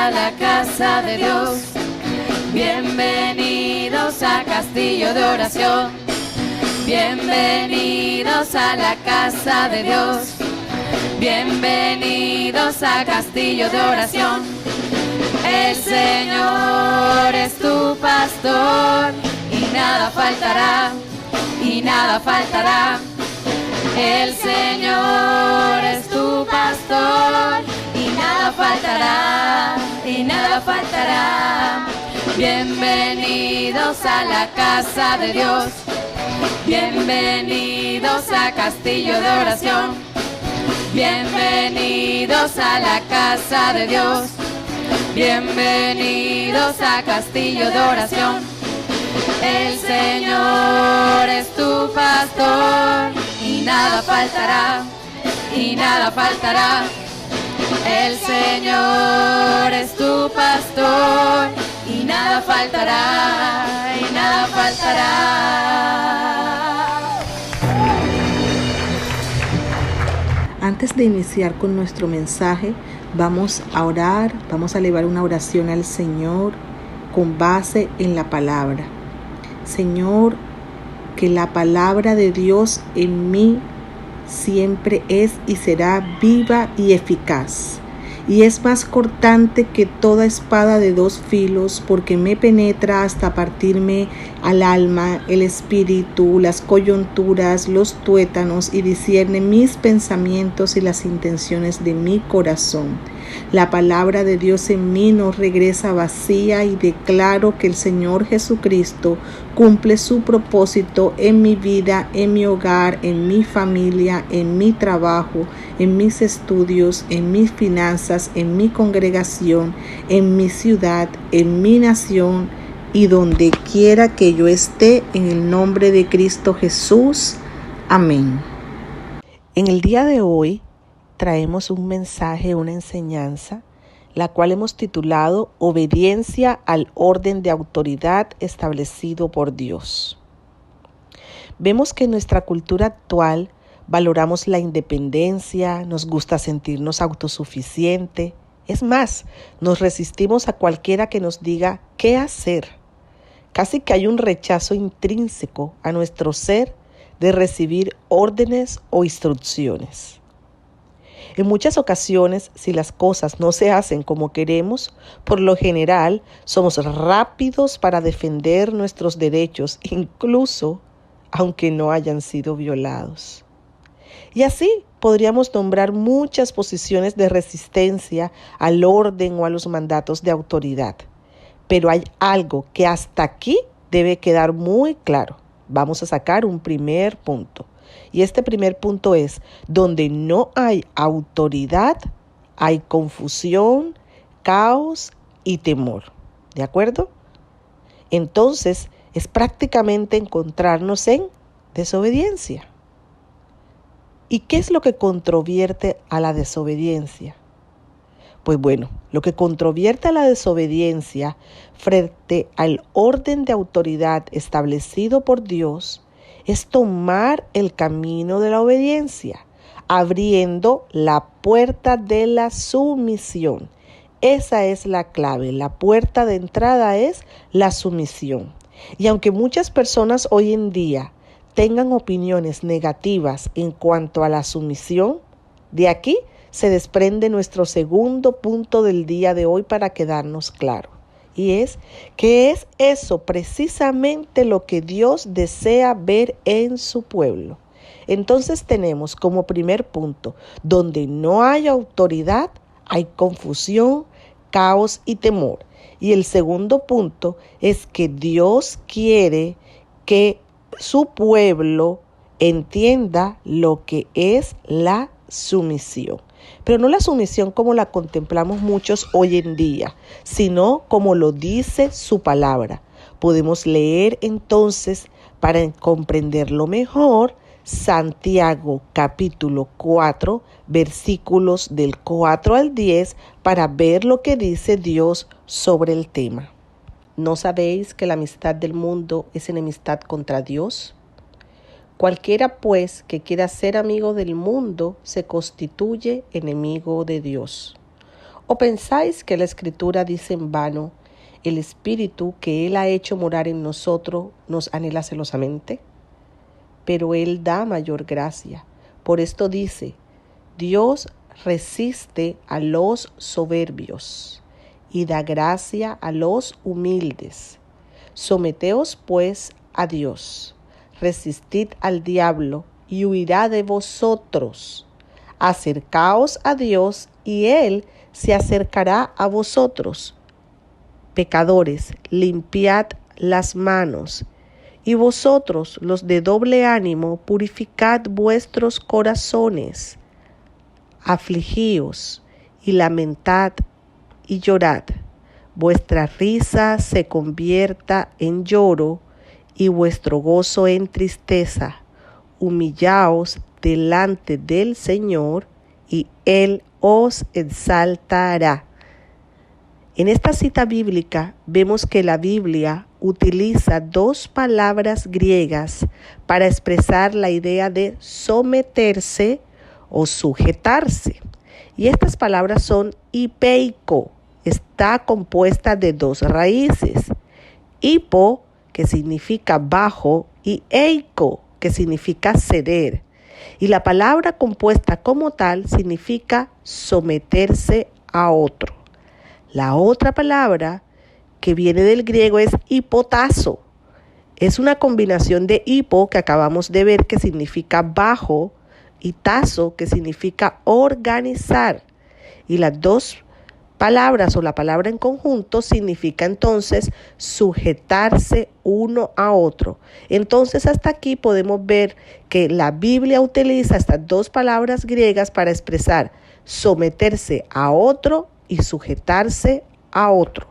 a la casa de Dios. Bienvenidos a Castillo de Oración. Bienvenidos a la casa de Dios. Bienvenidos a Castillo de Oración. El Señor es tu pastor y nada faltará, y nada faltará. El Señor es tu pastor y nada faltará, y nada faltará. Bienvenidos a la casa de Dios. Bienvenidos a Castillo de Oración. Bienvenidos a la casa de Dios. Bienvenidos a Castillo de Oración. El Señor es tu pastor y nada faltará, y nada faltará. El Señor es tu pastor y nada faltará, y nada faltará. Antes de iniciar con nuestro mensaje, vamos a orar, vamos a elevar una oración al Señor con base en la palabra. Señor, que la palabra de Dios en mí siempre es y será viva y eficaz. Y es más cortante que toda espada de dos filos, porque me penetra hasta partirme al alma, el espíritu, las coyunturas, los tuétanos, y discierne mis pensamientos y las intenciones de mi corazón. La palabra de Dios en mí no regresa vacía, y declaro que el Señor Jesucristo cumple su propósito en mi vida, en mi hogar, en mi familia, en mi trabajo, en mis estudios, en mis finanzas, en mi congregación, en mi ciudad, en mi nación y donde quiera que yo esté, en el nombre de Cristo Jesús. Amén. En el día de hoy traemos un mensaje, una enseñanza, la cual hemos titulado Obediencia al orden de autoridad establecido por Dios. Vemos que en nuestra cultura actual valoramos la independencia, nos gusta sentirnos autosuficientes. Es más, nos resistimos a cualquiera que nos diga qué hacer. Casi que hay un rechazo intrínseco a nuestro ser de recibir órdenes o instrucciones. En muchas ocasiones, si las cosas no se hacen como queremos, por lo general somos rápidos para defender nuestros derechos, incluso aunque no hayan sido violados. Y así podríamos nombrar muchas posiciones de resistencia al orden o a los mandatos de autoridad. Pero hay algo que hasta aquí debe quedar muy claro. Vamos a sacar un primer punto. Y este primer punto es: donde no hay autoridad, hay confusión, caos y temor. ¿De acuerdo? Entonces, es prácticamente encontrarnos en desobediencia. ¿Y qué es lo que controvierte a la desobediencia? Pues bueno, lo que controvierte a la desobediencia frente al orden de autoridad establecido por Dios es tomar el camino de la obediencia, abriendo la puerta de la sumisión. Esa es la clave, la puerta de entrada es la sumisión. Y aunque muchas personas hoy en día tengan opiniones negativas en cuanto a la sumisión, de aquí se desprende nuestro segundo punto del día de hoy para quedarnos claro. Y es que es eso precisamente lo que Dios desea ver en su pueblo. Entonces tenemos como primer punto: donde no hay autoridad, hay confusión, caos y temor. Y el segundo punto es que Dios quiere que su pueblo entienda lo que es la sumisión. Pero no la sumisión como la contemplamos muchos hoy en día, sino como lo dice su palabra. Podemos leer entonces, para comprenderlo mejor, Santiago capítulo 4, versículos del 4 al 10, para ver lo que dice Dios sobre el tema. ¿No sabéis que la amistad del mundo es enemistad contra Dios? Cualquiera, pues, que quiera ser amigo del mundo se constituye enemigo de Dios. ¿O pensáis que la Escritura dice en vano, el Espíritu que Él ha hecho morar en nosotros nos anhela celosamente? Pero Él da mayor gracia. Por esto dice, Dios resiste a los soberbios y da gracia a los humildes. Someteos pues a Dios, resistid al diablo y huirá de vosotros. Acercaos a Dios y Él se acercará a vosotros. Pecadores, limpiad las manos, y vosotros, los de doble ánimo, purificad vuestros corazones. Afligíos y lamentad y llorad. Vuestra risa se convierta en lloro y vuestro gozo en tristeza. Humillaos delante del Señor y Él os exaltará. En esta cita bíblica vemos que la Biblia utiliza dos palabras griegas para expresar la idea de someterse o sujetarse. Y estas palabras son hipeiko, está compuesta de dos raíces. Hipo, que significa bajo, y eiko, que significa ceder. Y la palabra compuesta como tal significa someterse a otro. La otra palabra que viene del griego es hipotazo. Es una combinación de hipo, que acabamos de ver, que significa bajo, y tazo, que significa organizar. Y las dos palabras o la palabra en conjunto significa entonces sujetarse uno a otro. Entonces hasta aquí podemos ver que la Biblia utiliza estas dos palabras griegas para expresar someterse a otro y sujetarse a otro.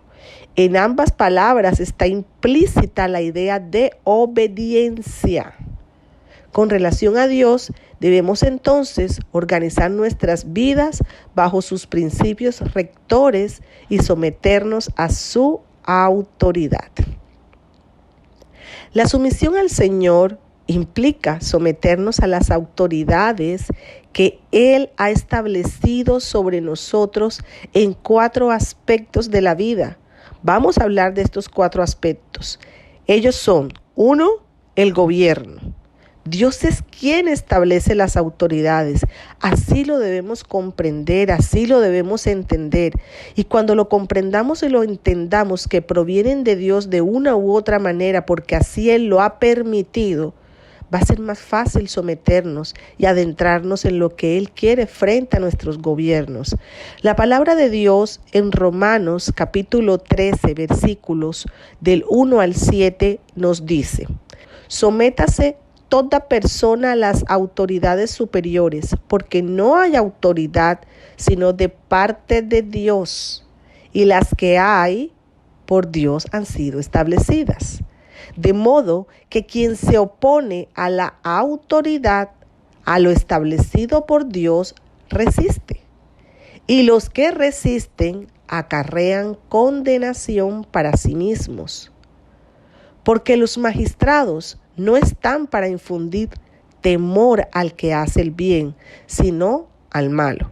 En ambas palabras está implícita la idea de obediencia. Con relación a Dios, debemos entonces organizar nuestras vidas bajo sus principios rectores y someternos a su autoridad. La sumisión al Señor implica someternos a las autoridades que Él ha establecido sobre nosotros en 4 aspectos de la vida. Vamos a hablar de estos 4 aspectos. Ellos son: 1, el gobierno. Dios es quien establece las autoridades. Así lo debemos comprender, así lo debemos entender. Y cuando lo comprendamos y lo entendamos que provienen de Dios de una u otra manera, porque así Él lo ha permitido, va a ser más fácil someternos y adentrarnos en lo que Él quiere frente a nuestros gobiernos. La palabra de Dios en Romanos capítulo 13, versículos del 1 al 7 nos dice: sométase toda persona a las autoridades superiores, porque no hay autoridad sino de parte de Dios, y las que hay por Dios han sido establecidas. De modo que quien se opone a la autoridad, a lo establecido por Dios, resiste. Y los que resisten acarrean condenación para sí mismos. Porque los magistrados no están para infundir temor al que hace el bien, sino al malo.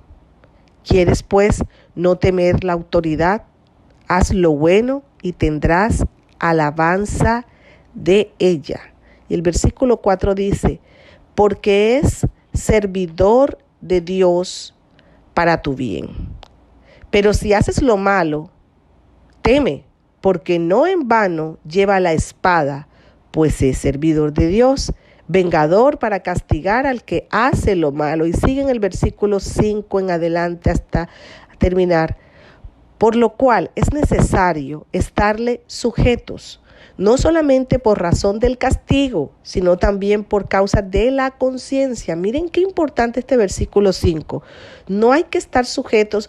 ¿Quieres, pues, no temer la autoridad? Haz lo bueno y tendrás alabanza de ella. Y el versículo 4 dice: porque es servidor de Dios para tu bien. Pero si haces lo malo, teme, porque no en vano lleva la espada, pues es servidor de Dios, vengador para castigar al que hace lo malo. Y sigue en el versículo 5 en adelante hasta terminar. Por lo cual es necesario estarle sujetos, no solamente por razón del castigo, sino también por causa de la conciencia. Miren qué importante este versículo 5. No hay que estar sujetos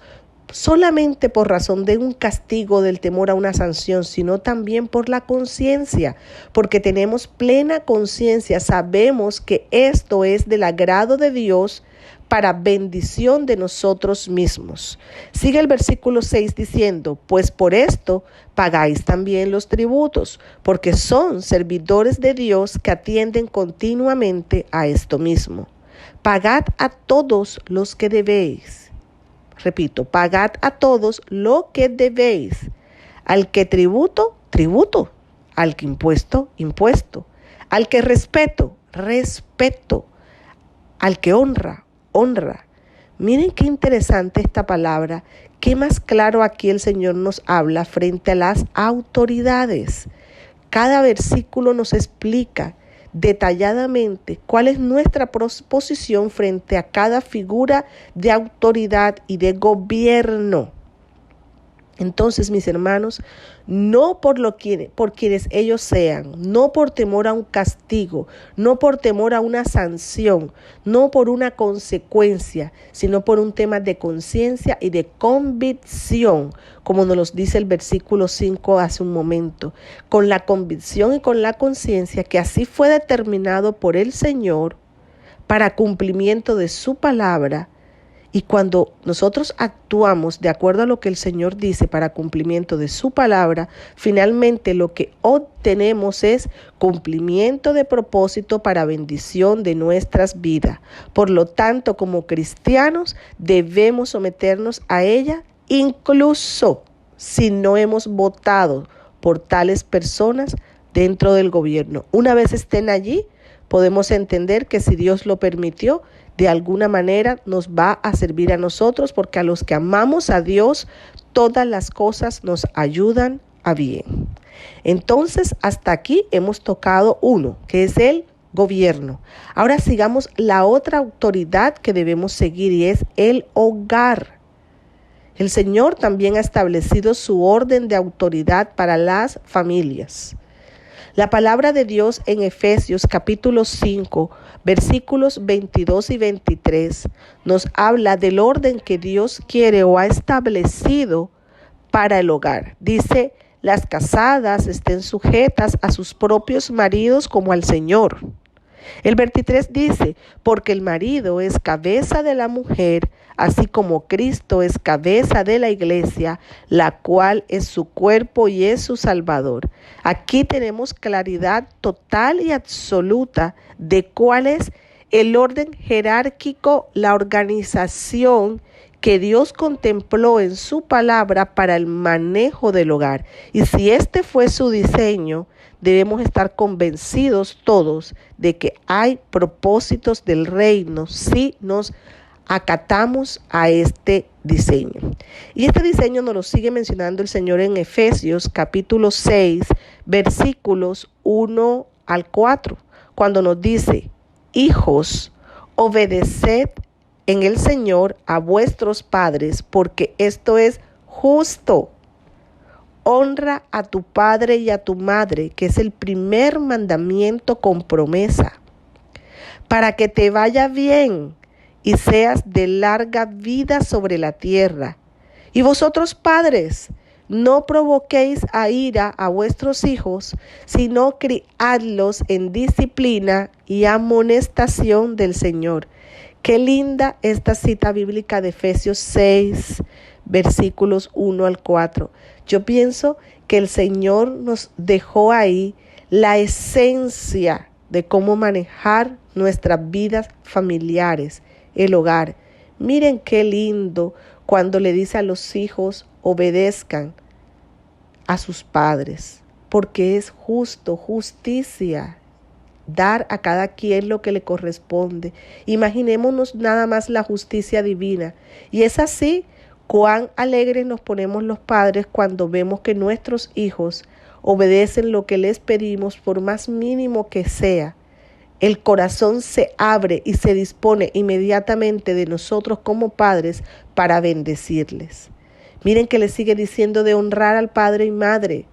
solamente por razón de un castigo, del temor a una sanción, sino también por la conciencia, porque tenemos plena conciencia, sabemos que esto es del agrado de Dios para bendición de nosotros mismos. Sigue el versículo 6 diciendo: pues por esto pagáis también los tributos, porque son servidores de Dios que atienden continuamente a esto mismo. Pagad a todos los que debéis. repito, pagad a todos lo que debéis. Al que tributo, tributo. Al que impuesto, impuesto. Al que respeto, respeto. Al que honra, honra. Miren qué interesante esta palabra. Qué más claro aquí el Señor nos habla frente a las autoridades. Cada versículo nos explica detalladamente cuál es nuestra posición frente a cada figura de autoridad y de gobierno. Entonces, mis hermanos, no por quienes ellos sean, no por temor a un castigo, no por temor a una sanción, no por una consecuencia, sino por un tema de conciencia y de convicción, como nos lo dice el versículo 5 hace un momento, con la convicción y con la conciencia que así fue determinado por el Señor para cumplimiento de su palabra. Y cuando nosotros actuamos de acuerdo a lo que el Señor dice para cumplimiento de su palabra, finalmente lo que obtenemos es cumplimiento de propósito para bendición de nuestras vidas. Por lo tanto, como cristianos debemos someternos a ella, incluso si no hemos votado por tales personas dentro del gobierno. Una vez estén allí, podemos entender que si Dios lo permitió, de alguna manera nos va a servir a nosotros, porque a los que amamos a Dios, todas las cosas nos ayudan a bien. Entonces, hasta aquí hemos tocado uno, que es el gobierno. Ahora sigamos la otra autoridad que debemos seguir, y es el hogar. El Señor también ha establecido su orden de autoridad para las familias. La palabra de Dios en Efesios capítulo 5, versículos 22 y 23, nos habla del orden que Dios quiere o ha establecido para el hogar. Dice, las casadas estén sujetas a sus propios maridos como al Señor. El 23 dice, porque el marido es cabeza de la mujer, así como Cristo es cabeza de la iglesia, la cual es su cuerpo y es su Salvador. Aquí tenemos claridad total y absoluta de cuál es el orden jerárquico, la organización que Dios contempló en su palabra para el manejo del hogar. Y si este fue su diseño, debemos estar convencidos todos de que hay propósitos del reino si nos acatamos a este diseño. Y este diseño nos lo sigue mencionando el Señor en Efesios capítulo 6, versículos 1 al 4, cuando nos dice, hijos, obedeced en el Señor a vuestros padres, porque esto es justo. Honra a tu padre y a tu madre, que es el primer mandamiento con promesa, para que te vaya bien y seas de larga vida sobre la tierra. Y vosotros, padres, no provoquéis a ira a vuestros hijos, sino criadlos en disciplina y amonestación del Señor. Qué linda esta cita bíblica de Efesios 6, versículos 1 al 4. Yo pienso que el Señor nos dejó ahí la esencia de cómo manejar nuestras vidas familiares, el hogar. Miren qué lindo cuando le dice a los hijos, obedezcan a sus padres, porque es justo, justicia, dar a cada quien lo que le corresponde. Imaginémonos nada más la justicia divina. Y es así, cuán alegres nos ponemos los padres cuando vemos que nuestros hijos obedecen lo que les pedimos, por más mínimo que sea. El corazón se abre y se dispone inmediatamente de nosotros como padres para bendecirles. Miren que le sigue diciendo de honrar al padre y madre,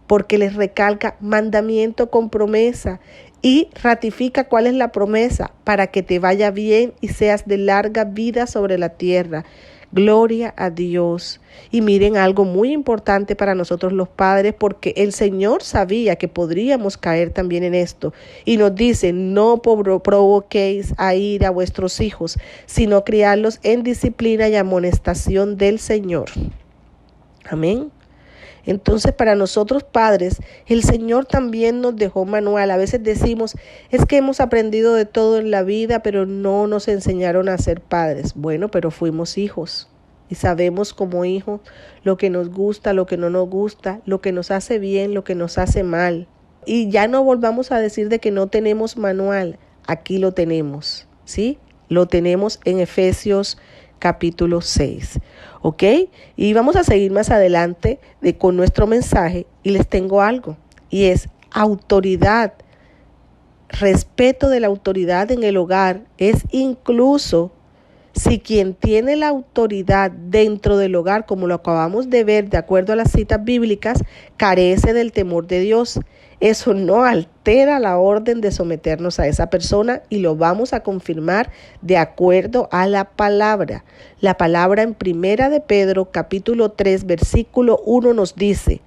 porque les recalca mandamiento con promesa y ratifica cuál es la promesa, para que te vaya bien y seas de larga vida sobre la tierra. Gloria a Dios. Y miren algo muy importante para nosotros los padres, porque el Señor sabía que podríamos caer también en esto. Y nos dice, no provoquéis a ira a vuestros hijos, sino criarlos en disciplina y amonestación del Señor. Amén. Entonces, para nosotros padres, el Señor también nos dejó manual. A veces decimos, es que hemos aprendido de todo en la vida, pero no nos enseñaron a ser padres. Bueno, pero fuimos hijos. y sabemos como hijos lo que nos gusta, lo que no nos gusta, lo que nos hace bien, lo que nos hace mal. Y ya no volvamos a decir de que no tenemos manual. Aquí lo tenemos, ¿sí? Lo tenemos en Efesios capítulo 6, ¿ok? Y vamos a seguir más adelante con nuestro mensaje y les tengo algo, y es autoridad. Respeto de la autoridad en el hogar es incluso si quien tiene la autoridad dentro del hogar, como lo acabamos de ver de acuerdo a las citas bíblicas, carece del temor de Dios. Eso no altera la orden de someternos a esa persona y lo vamos a confirmar de acuerdo a la palabra. La palabra en Primera de Pedro, capítulo 3, versículo 1 nos dice: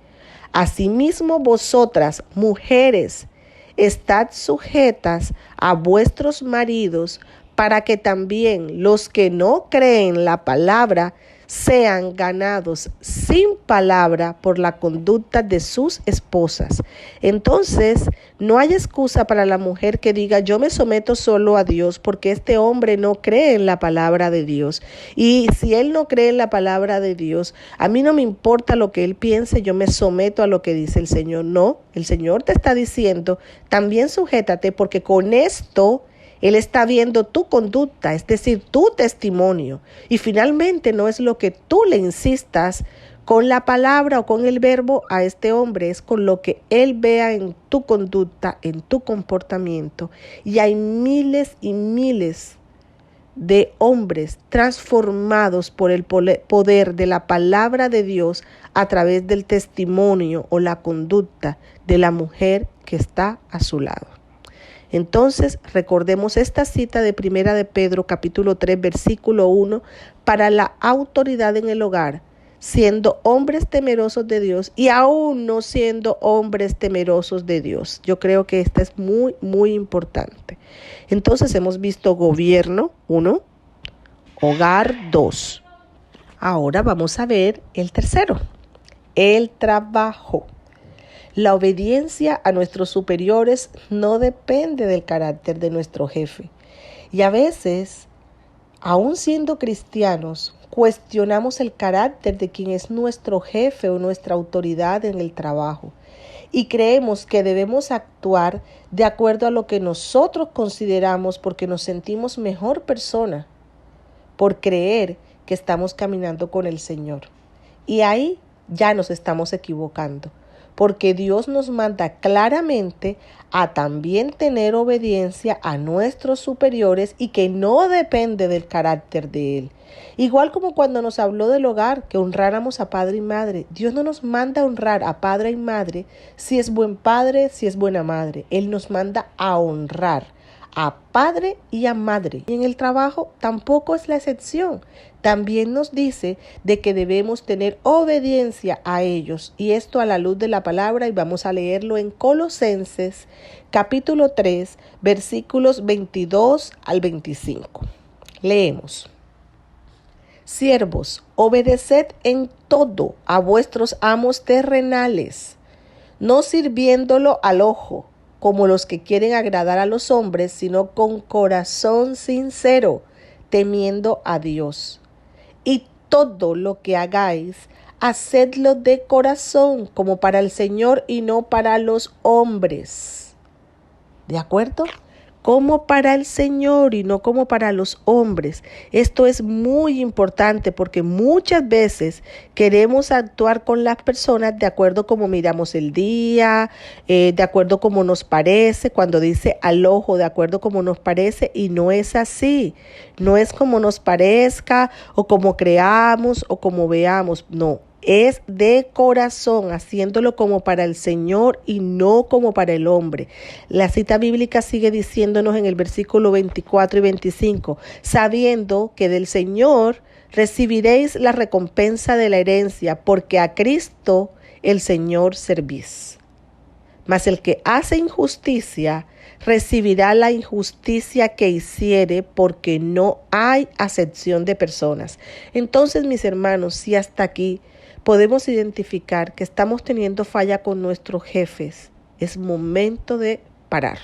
asimismo vosotras, mujeres, estad sujetas a vuestros maridos, para que también los que no creen la palabra sean ganados sin palabra por la conducta de sus esposas. Entonces, no hay excusa para la mujer que diga: yo me someto solo a Dios porque este hombre no cree en la palabra de Dios. Y si él no cree en la palabra de Dios, a mí no me importa lo que él piense, yo me someto a lo que dice el Señor. No, el Señor te está diciendo: también sujétate, porque con esto Él está viendo tu conducta, es decir, tu testimonio. Y finalmente no es lo que tú le insistas con la palabra o con el verbo a este hombre, es con lo que él vea en tu conducta, en tu comportamiento. Y hay miles y miles de hombres transformados por el poder de la palabra de Dios a través del testimonio o la conducta de la mujer que está a su lado. Entonces, recordemos esta cita de Primera de Pedro, capítulo 3, versículo 1, para la autoridad en el hogar, siendo hombres temerosos de Dios y aún no siendo hombres temerosos de Dios. Yo creo que esta es muy, muy importante. Entonces, hemos visto gobierno, 1, hogar, 2. Ahora vamos a ver el tercero, el trabajo. La obediencia a nuestros superiores no depende del carácter de nuestro jefe. Y a veces, aún siendo cristianos, cuestionamos el carácter de quien es nuestro jefe o nuestra autoridad en el trabajo. Y creemos que debemos actuar de acuerdo a lo que nosotros consideramos porque nos sentimos mejor persona, por creer que estamos caminando con el Señor. Y ahí ya nos estamos equivocando. Porque Dios nos manda claramente a también tener obediencia a nuestros superiores y que no depende del carácter de Él. Igual como cuando nos habló del hogar, que honráramos a padre y madre. Dios no nos manda a honrar a padre y madre si es buen padre, si es buena madre. Él nos manda a honrar a padre y a madre. Y en el trabajo tampoco es la excepción. También nos dice de que debemos tener obediencia a ellos. Y esto a la luz de la palabra, y vamos a leerlo en Colosenses capítulo 3, versículos 22 al 25. Leemos: siervos, obedeced en todo a vuestros amos terrenales, no sirviéndolo al ojo, como los que quieren agradar a los hombres, sino con corazón sincero, temiendo a Dios. Y todo lo que hagáis, hacedlo de corazón, como para el Señor y no para los hombres. ¿De acuerdo? Como para el Señor y no como para los hombres. Esto es muy importante porque muchas veces queremos actuar con las personas de acuerdo como miramos el día, de acuerdo como nos parece, cuando dice al ojo, de acuerdo como nos parece, y no es así. No es como nos parezca o como creamos o como veamos, no. Es de corazón, haciéndolo como para el Señor y no como para el hombre. La cita bíblica sigue diciéndonos en el versículo 24 y 25, sabiendo que del Señor recibiréis la recompensa de la herencia, porque a Cristo el Señor servís. Mas el que hace injusticia recibirá la injusticia que hiciere, porque no hay acepción de personas. Entonces, mis hermanos, si hasta aquí podemos identificar que estamos teniendo falla con nuestros jefes, es momento de parar.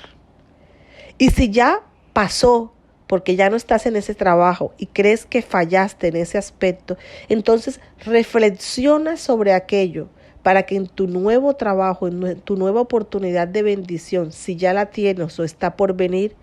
Y si ya pasó porque ya no estás en ese trabajo y crees que fallaste en ese aspecto, entonces reflexiona sobre aquello para que en tu nuevo trabajo, en tu nueva oportunidad de bendición, si ya la tienes o está por venir,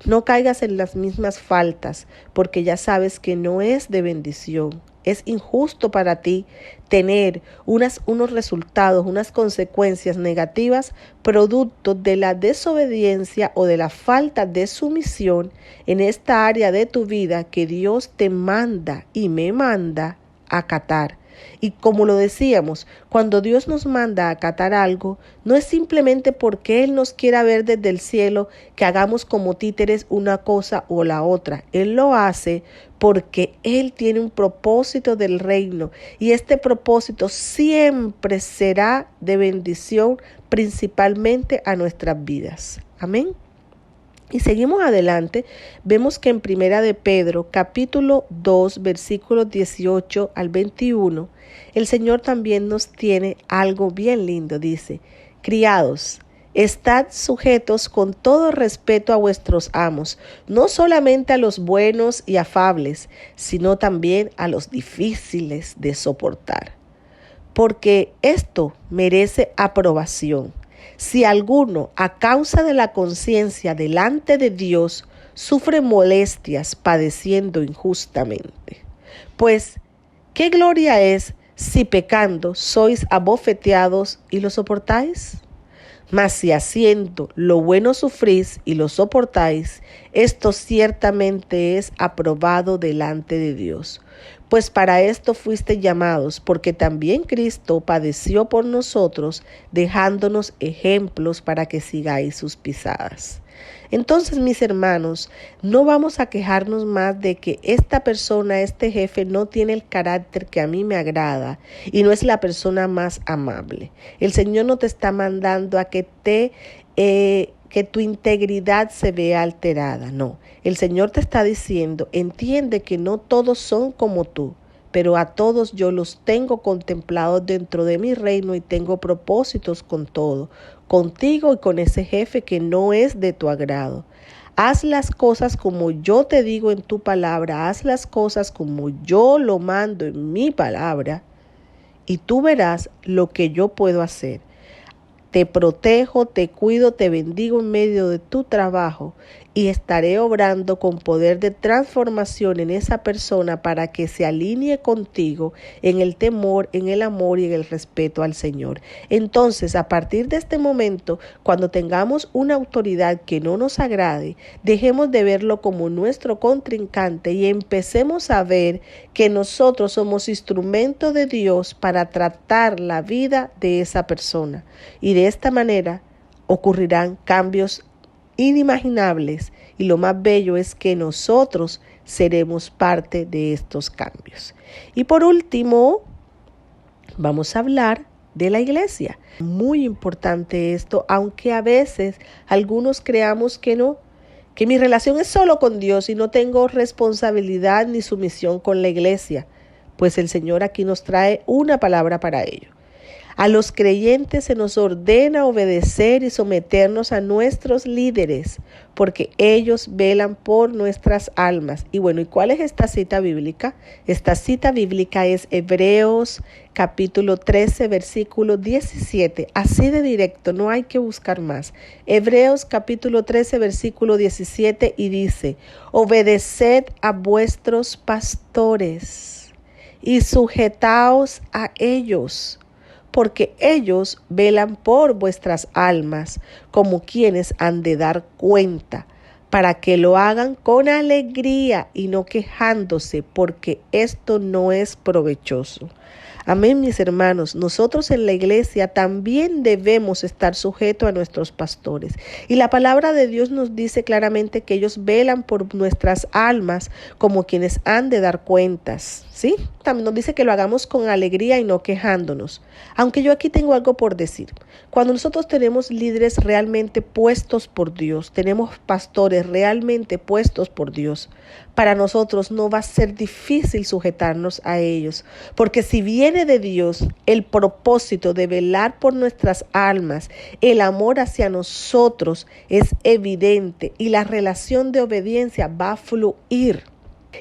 no caigas en las mismas faltas, porque ya sabes que no es de bendición. Es injusto para ti tener unos resultados, unas consecuencias negativas producto de la desobediencia o de la falta de sumisión en esta área de tu vida que Dios te manda y me manda a acatar. Y como lo decíamos, cuando Dios nos manda a acatar algo, no es simplemente porque Él nos quiera ver desde el cielo que hagamos como títeres una cosa o la otra. Él lo hace porque Él tiene un propósito del reino y este propósito siempre será de bendición principalmente a nuestras vidas. Amén. Y seguimos adelante, vemos que en Primera de Pedro, capítulo 2, versículos 18 al 21, el Señor también nos tiene algo bien lindo, dice: criados, estad sujetos con todo respeto a vuestros amos, no solamente a los buenos y afables, sino también a los difíciles de soportar, porque esto merece aprobación. Si alguno, a causa de la conciencia delante de Dios, sufre molestias padeciendo injustamente. Pues, ¿qué gloria es si pecando sois abofeteados y lo soportáis? Mas si haciendo lo bueno sufrís y lo soportáis, esto ciertamente es aprobado delante de Dios. Pues para esto fuiste llamados, porque también Cristo padeció por nosotros, dejándonos ejemplos para que sigáis sus pisadas. Entonces, mis hermanos, no vamos a quejarnos más de que esta persona, este jefe, no tiene el carácter que a mí me agrada y no es la persona más amable. El Señor no te está mandando a que tu integridad se vea alterada. No, el Señor te está diciendo, entiende que no todos son como tú, pero a todos yo los tengo contemplados dentro de mi reino y tengo propósitos con todo, contigo y con ese jefe que no es de tu agrado. Haz las cosas como yo te digo en tu palabra, haz las cosas como yo lo mando en mi palabra y tú verás lo que yo puedo hacer. Te protejo, te cuido, te bendigo en medio de tu trabajo y estaré obrando con poder de transformación en esa persona para que se alinee contigo en el temor, en el amor y en el respeto al Señor. Entonces, a partir de este momento, cuando tengamos una autoridad que no nos agrade, dejemos de verlo como nuestro contrincante y empecemos a ver que nosotros somos instrumento de Dios para tratar la vida de esa persona. Y de esta manera ocurrirán cambios inimaginables y lo más bello es que nosotros seremos parte de estos cambios. Y por último, vamos a hablar de la iglesia. Muy importante esto, aunque a veces algunos creamos que no, que mi relación es solo con Dios y no tengo responsabilidad ni sumisión con la iglesia, pues el Señor aquí nos trae una palabra para ello. A los creyentes se nos ordena obedecer y someternos a nuestros líderes, porque ellos velan por nuestras almas. Y bueno, ¿y cuál es esta cita bíblica? Esta cita bíblica es Hebreos capítulo 13, versículo 17. Así de directo, no hay que buscar más. Hebreos capítulo 13, versículo 17 y dice: obedeced a vuestros pastores y sujetaos a ellos, porque ellos velan por vuestras almas como quienes han de dar cuenta, para que lo hagan con alegría y no quejándose, porque esto no es provechoso. Amén, mis hermanos, nosotros en la iglesia también debemos estar sujetos a nuestros pastores. Y la palabra de Dios nos dice claramente que ellos velan por nuestras almas como quienes han de dar cuentas, ¿sí? También nos dice que lo hagamos con alegría y no quejándonos. Aunque yo aquí tengo algo por decir. Cuando nosotros tenemos líderes realmente puestos por Dios, tenemos pastores realmente puestos por Dios, para nosotros no va a ser difícil sujetarnos a ellos, porque si bien viene de Dios, el propósito de velar por nuestras almas, el amor hacia nosotros es evidente y la relación de obediencia va a fluir.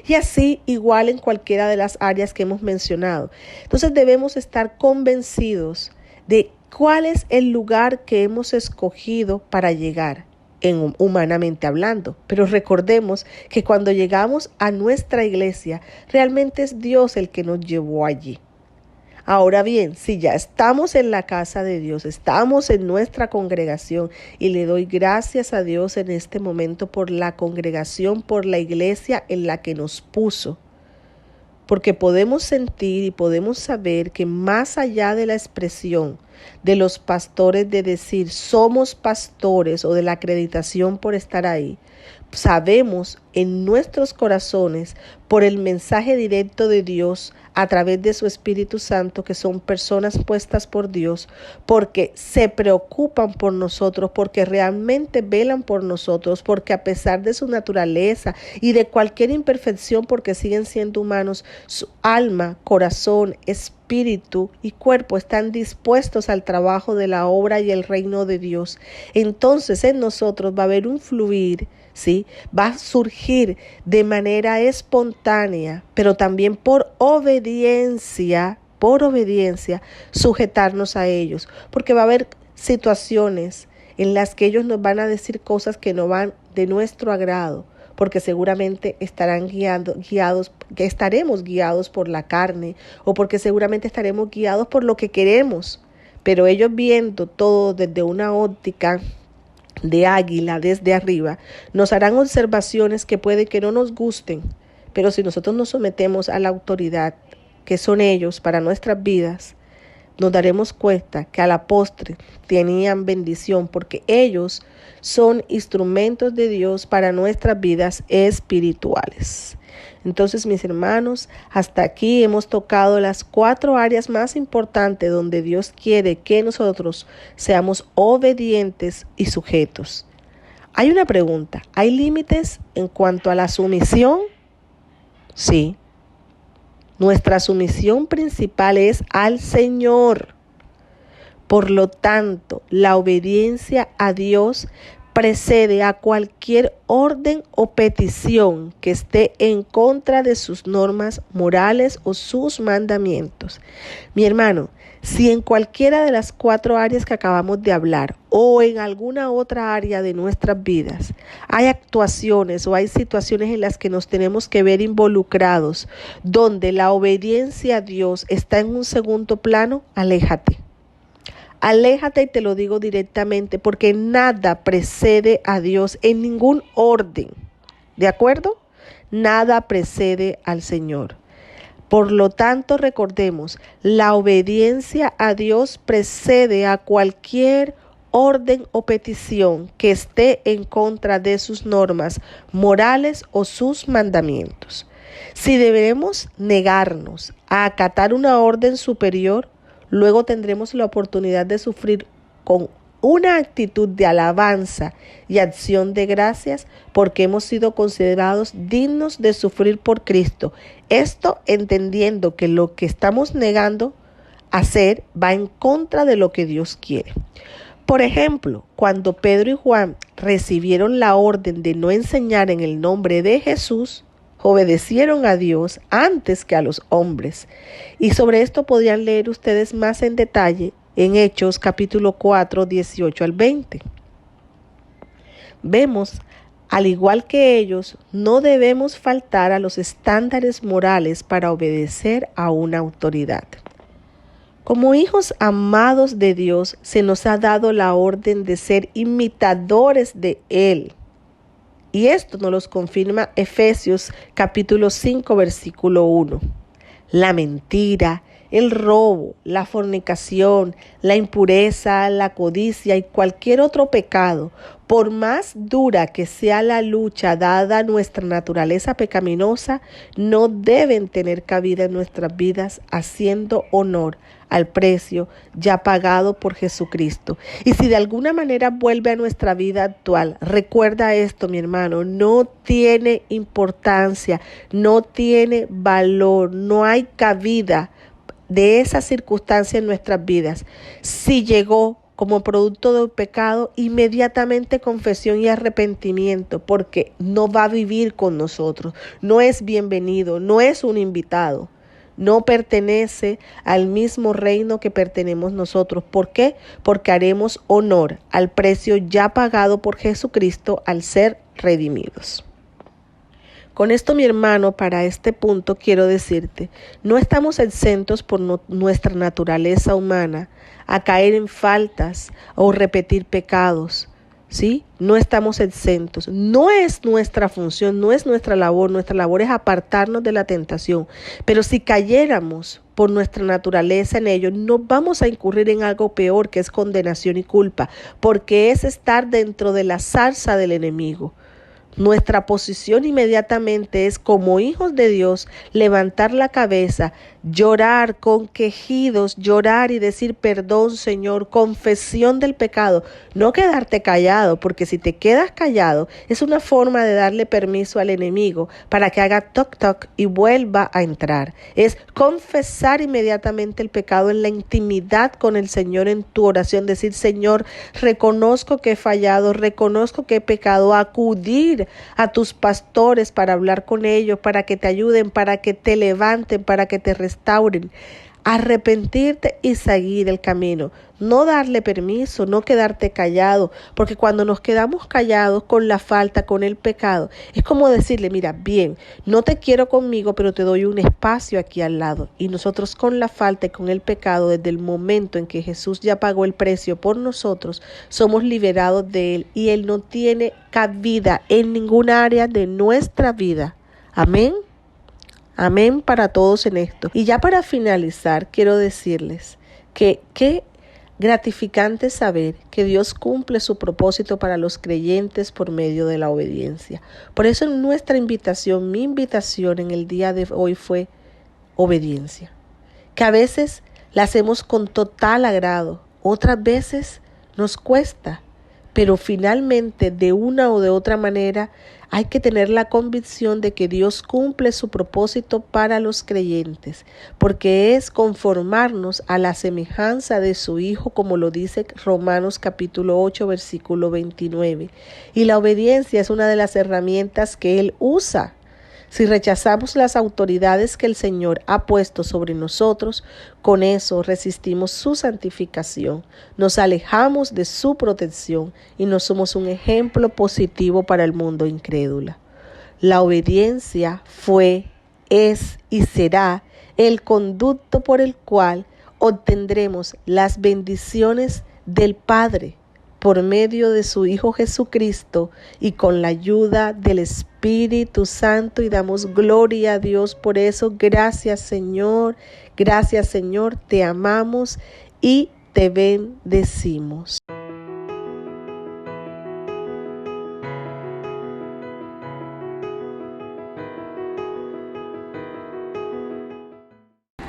Y así igual en cualquiera de las áreas que hemos mencionado. Entonces debemos estar convencidos de cuál es el lugar que hemos escogido para llegar, humanamente hablando. Pero recordemos que cuando llegamos a nuestra iglesia, realmente es Dios el que nos llevó allí. Ahora bien, si ya estamos en la casa de Dios, estamos en nuestra congregación, y le doy gracias a Dios en este momento por la congregación, por la iglesia en la que nos puso, porque podemos sentir y podemos saber que más allá de la expresión de los pastores de decir somos pastores o de la acreditación por estar ahí, sabemos en nuestros corazones por el mensaje directo de Dios a través de su Espíritu Santo que son personas puestas por Dios, porque se preocupan por nosotros, porque realmente velan por nosotros, porque a pesar de su naturaleza y de cualquier imperfección, porque siguen siendo humanos, su alma, corazón, espíritu y cuerpo están dispuestos al trabajo de la obra y el reino de Dios. Entonces en nosotros va a haber un fluir, ¿sí? Va a surgir de manera espontánea, pero también por obediencia, sujetarnos a ellos, porque va a haber situaciones en las que ellos nos van a decir cosas que no van de nuestro agrado, porque seguramente estaremos guiados por la carne, o porque seguramente estaremos guiados por lo que queremos, pero ellos viendo todo desde una óptica de águila desde arriba, nos harán observaciones que puede que no nos gusten, pero si nosotros nos sometemos a la autoridad que son ellos para nuestras vidas, nos daremos cuenta que a la postre tenían bendición, porque ellos son instrumentos de Dios para nuestras vidas espirituales. Entonces, mis hermanos, hasta aquí hemos tocado las 4 áreas más importantes donde Dios quiere que nosotros seamos obedientes y sujetos. Hay una pregunta, ¿hay límites en cuanto a la sumisión? Sí. Nuestra sumisión principal es al Señor. Por lo tanto, la obediencia a Dios precede a cualquier orden o petición que esté en contra de sus normas morales o sus mandamientos. Mi hermano, si en cualquiera de las 4 áreas que acabamos de hablar o en alguna otra área de nuestras vidas hay actuaciones o hay situaciones en las que nos tenemos que ver involucrados, donde la obediencia a Dios está en un segundo plano, aléjate. Aléjate, y te lo digo directamente, porque nada precede a Dios en ningún orden. ¿De acuerdo? Nada precede al Señor. Por lo tanto, recordemos, la obediencia a Dios precede a cualquier orden o petición que esté en contra de sus normas morales o sus mandamientos. Si debemos negarnos a acatar una orden superior, luego tendremos la oportunidad de sufrir con una actitud de alabanza y acción de gracias porque hemos sido considerados dignos de sufrir por Cristo. Esto entendiendo que lo que estamos negando a hacer va en contra de lo que Dios quiere. Por ejemplo, cuando Pedro y Juan recibieron la orden de no enseñar en el nombre de Jesús, obedecieron a Dios antes que a los hombres. Y sobre esto podrían leer ustedes más en detalle en Hechos capítulo 4, 18 al 20. Vemos, al igual que ellos, no debemos faltar a los estándares morales para obedecer a una autoridad. Como hijos amados de Dios, se nos ha dado la orden de ser imitadores de Él. Y esto nos lo confirma Efesios capítulo 5, versículo 1. La mentira, el robo, la fornicación, la impureza, la codicia y cualquier otro pecado, por más dura que sea la lucha dada a nuestra naturaleza pecaminosa, no deben tener cabida en nuestras vidas, haciendo honor al precio ya pagado por Jesucristo. Y si de alguna manera vuelve a nuestra vida actual, recuerda esto, mi hermano, no tiene importancia, no tiene valor, no hay cabida de esa circunstancia en nuestras vidas, si llegó como producto del pecado, inmediatamente confesión y arrepentimiento, porque no va a vivir con nosotros, no es bienvenido, no es un invitado, no pertenece al mismo reino que pertenecemos nosotros. ¿Por qué? Porque haremos honor al precio ya pagado por Jesucristo al ser redimidos. Con esto, mi hermano, para este punto quiero decirte, no estamos exentos por nuestra naturaleza humana a caer en faltas o repetir pecados, ¿sí? No estamos exentos. No es nuestra función, no es nuestra labor es apartarnos de la tentación. Pero si cayéramos por nuestra naturaleza en ello, no vamos a incurrir en algo peor, que es condenación y culpa, porque es estar dentro de la zarza del enemigo. Nuestra posición inmediatamente es, como hijos de Dios, levantar la cabeza, llorar con quejidos, llorar y decir perdón, Señor, confesión del pecado. No quedarte callado, porque si te quedas callado es una forma de darle permiso al enemigo para que haga toc toc y vuelva a entrar. Es confesar inmediatamente el pecado en la intimidad con el Señor en tu oración, decir, Señor, reconozco que he fallado, reconozco que he pecado, acudir a tus pastores para hablar con ellos, para que te ayuden, para que te levanten, para que te restauren. Arrepentirte y seguir el camino, no darle permiso, no quedarte callado, porque cuando nos quedamos callados con la falta, con el pecado, es como decirle, mira, bien, no te quiero conmigo, pero te doy un espacio aquí al lado. Y nosotros con la falta y con el pecado, desde el momento en que Jesús ya pagó el precio por nosotros, somos liberados de Él y Él no tiene cabida en ninguna área de nuestra vida. Amén. Amén para todos en esto. Y ya para finalizar, quiero decirles que qué gratificante saber que Dios cumple su propósito para los creyentes por medio de la obediencia. Por eso nuestra invitación, mi invitación en el día de hoy fue obediencia. Que a veces la hacemos con total agrado, otras veces nos cuesta. Pero finalmente, de una o de otra manera, hay que tener la convicción de que Dios cumple su propósito para los creyentes, porque es conformarnos a la semejanza de su Hijo, como lo dice Romanos capítulo 8, versículo 29. Y la obediencia es una de las herramientas que Él usa. Si rechazamos las autoridades que el Señor ha puesto sobre nosotros, con eso resistimos su santificación, nos alejamos de su protección y no somos un ejemplo positivo para el mundo incrédulo. La obediencia fue, es y será el conducto por el cual obtendremos las bendiciones del Padre por medio de su Hijo Jesucristo y con la ayuda del Espíritu Santo, y damos gloria a Dios por eso. Gracias, Señor, te amamos y te bendecimos.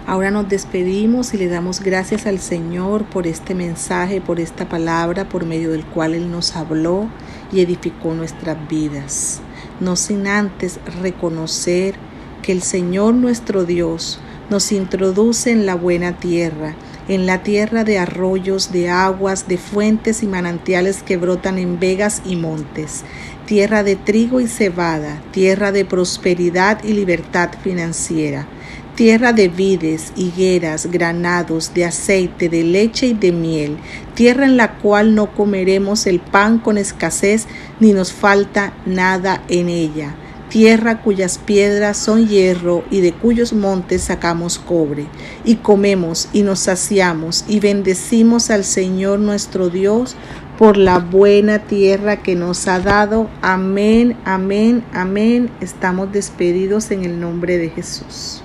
Ahora nos despedimos y le damos gracias al Señor por este mensaje, por esta palabra, por medio del cual Él nos habló y edificó nuestras vidas. No sin antes reconocer que el Señor nuestro Dios nos introduce en la buena tierra, en la tierra de arroyos, de aguas, de fuentes y manantiales que brotan en vegas y montes, tierra de trigo y cebada, tierra de prosperidad y libertad financiera, tierra de vides, higueras, granados, de aceite, de leche y de miel, tierra en la cual no comeremos el pan con escasez, ni nos falta nada en ella, tierra cuyas piedras son hierro y de cuyos montes sacamos cobre, y comemos y nos saciamos y bendecimos al Señor nuestro Dios por la buena tierra que nos ha dado. Amén, amén, amén. Estamos despedidos en el nombre de Jesús.